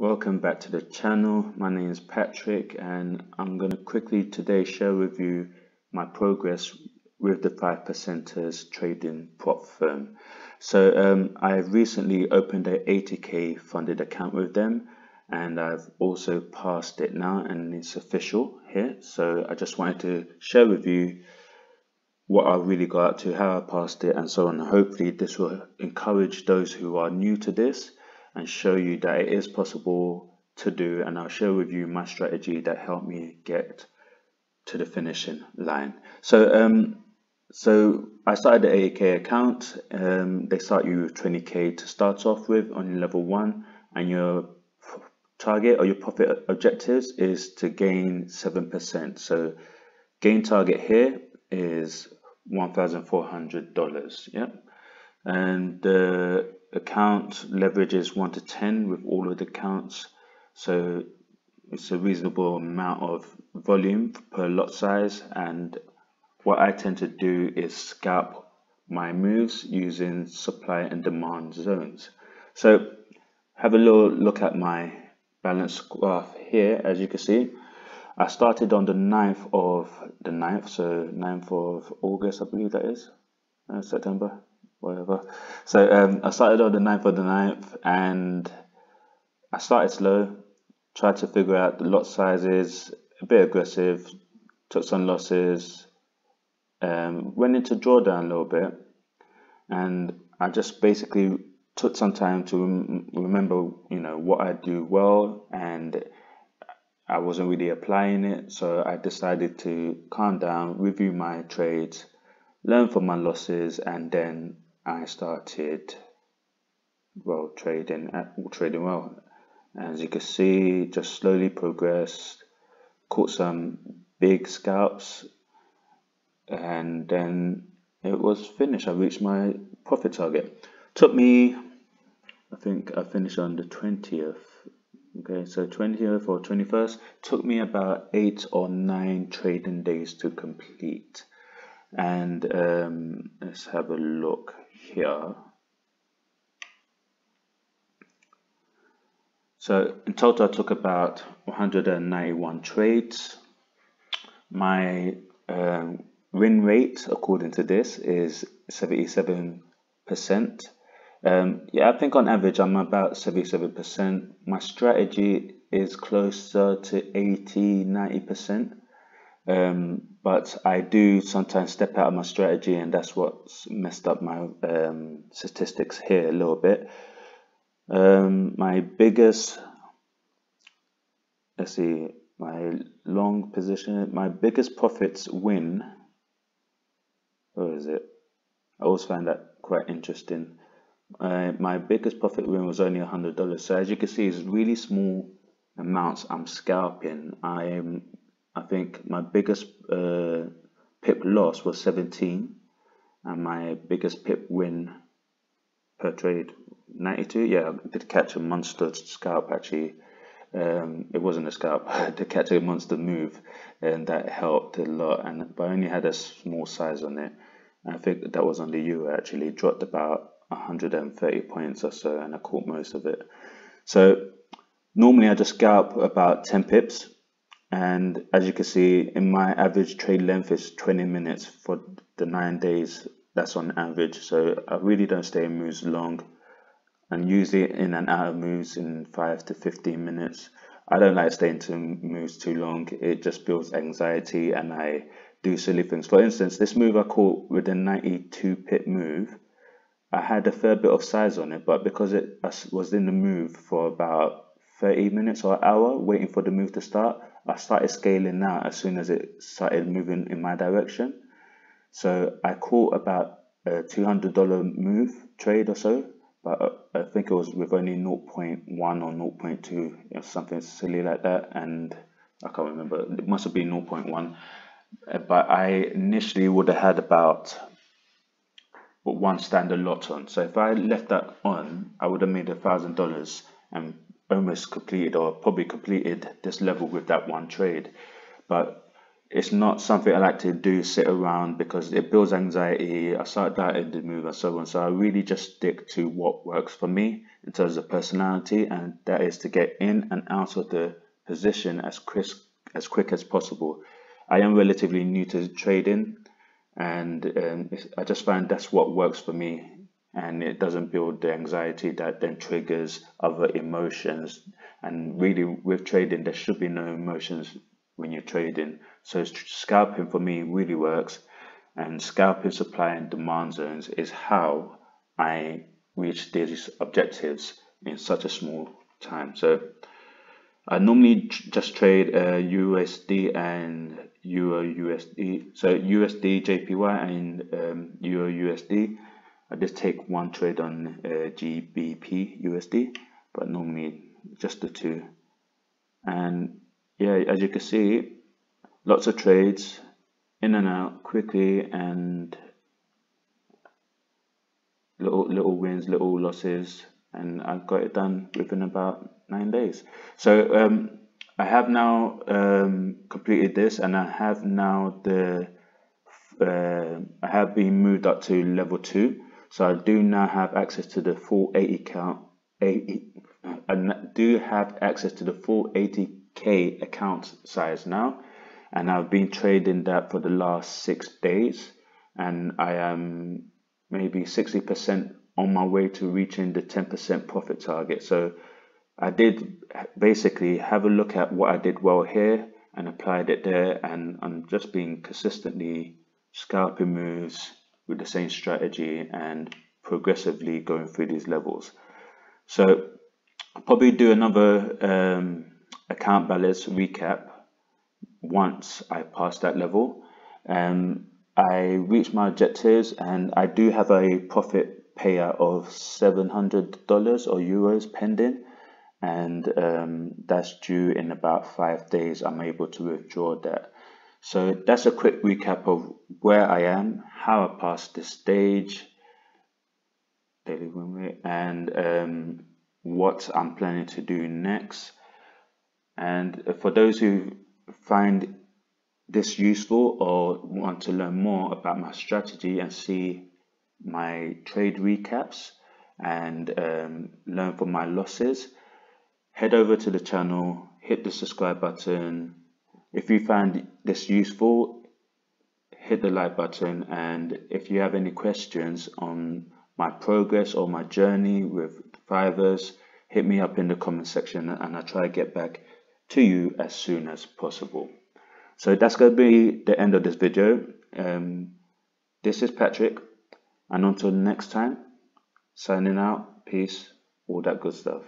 Welcome back to the channel. My name is Patrick and I'm going to quickly today share with you my progress with the 5%ers trading prop firm. So I've recently opened a 80k funded account with them and I've also passed it now and it's official here. So I just wanted to share with you what I really got up to, how I passed it and so on. Hopefully this will encourage those who are new to this and show you that it is possible to do, and I'll share with you my strategy that helped me get to the finishing line. So I started the 80k account. They start you with 20k to start off with on level 1, and your target or your profit objectives is to gain 7%. So gain target here is $1,400. Yeah, and the account leverage is 1 to 10 with all of the accounts, so it's a reasonable amount of volume per lot size. And what I tend to do is scalp my moves using supply and demand zones. So have a little look at my balance graph here. As you can see, I started on the 9th of the 9th, so 9th of August, I believe that is, September, whatever. So I started on the 9th of the 9th and I started slow, tried to figure out the lot sizes, a bit aggressive, took some losses, went into drawdown a little bit, and I just basically took some time to remember, what I do well, and I wasn't really applying it, so I decided to calm down, review my trades, learn from my losses, and then I started trading well. As you can see, just slowly progressed, caught some big scalps, and then it was finished. I reached my profit target. Took me, I think I finished on the 20th. Okay, so 20th or 21st, took me about 8 or 9 trading days to complete. And let's have a look here. So in total, I took about 191 trades. My win rate, according to this, is 77%. Yeah, I think on average I'm about 77%. My strategy is closer to 80-90%. But I do sometimes step out of my strategy, and that's what's messed up my statistics here a little bit. My biggest, let's see, my long position, my biggest profits win. Where is it? I always find that quite interesting. My biggest profit win was only $100. So as you can see, it's really small amounts I'm scalping. I think my biggest pip loss was 17, and my biggest pip win per trade 92. Yeah, I did catch a monster scalp actually. It wasn't a scalp. I did catch a monster move, and that helped a lot. But I only had a small size on it. I think that was on the euro actually. It dropped about 130 points or so, and I caught most of it. So normally I just scalp about 10 pips. And as you can see, in my average trade length is 20 minutes for the 9 days. That's on average. So I really don't stay in moves long, and usually in and out of moves in 5 to 15 minutes. I don't like staying to moves too long. It just builds anxiety and I do silly things. For instance, this move I caught with a 92 pip move, I had a fair bit of size on it, but because I was in the move for about 30 minutes or an hour waiting for the move to start, I started scaling out as soon as it started moving in my direction. So I caught about a $200 move trade or so, but I think it was with only 0.1 or 0.2, something silly like that, and I can't remember, it must have been 0.1. But I initially would have had about one standard lot on. So if I left that on, I would have made $1,000 and almost completed, or probably completed, this level with that one trade. But it's not something I like to do, sit around, because it builds anxiety. I start doubting the move and so on. So I really just stick to what works for me in terms of personality, and that is to get in and out of the position as quick as possible. I am relatively new to trading, and I just find that's what works for me, and it doesn't build the anxiety that then triggers other emotions. And really, with trading, there should be no emotions when you're trading. So scalping for me really works, and scalping supply and demand zones is how I reach these objectives in such a small time. So I normally just trade USD and Euro USD. So USD JPY and Euro USD. I just take one trade on GBP USD, but normally just the two. And yeah, as you can see, lots of trades in and out quickly, and little wins, little losses, and I got it done within about 9 days. So I have now completed this, and I have now I have been moved up to level 2. So I do now have access to the full 80K account size now, and I've been trading that for the last 6 days, and I am maybe 60% on my way to reaching the 10% profit target. So I did basically have a look at what I did well here and applied it there, and I'm just being consistently scalping moves with the same strategy and progressively going through these levels. So I'll probably do another account balance recap once I pass that level. I reached my objectives, and I do have a profit payout of $700 or euros pending, and that's due in about 5 days. I'm able to withdraw that. So that's a quick recap of where I am, how I passed this stage, daily win rate, and what I'm planning to do next. And for those who find this useful or want to learn more about my strategy and see my trade recaps and learn from my losses, head over to the channel, hit the subscribe button. If you find this useful, hit the like button, and if you have any questions on my progress or my journey with Fivers, hit me up in the comment section, and I'll try to get back to you as soon as possible. So that's going to be the end of this video. This is Patrick, and until next time, signing out, peace, all that good stuff.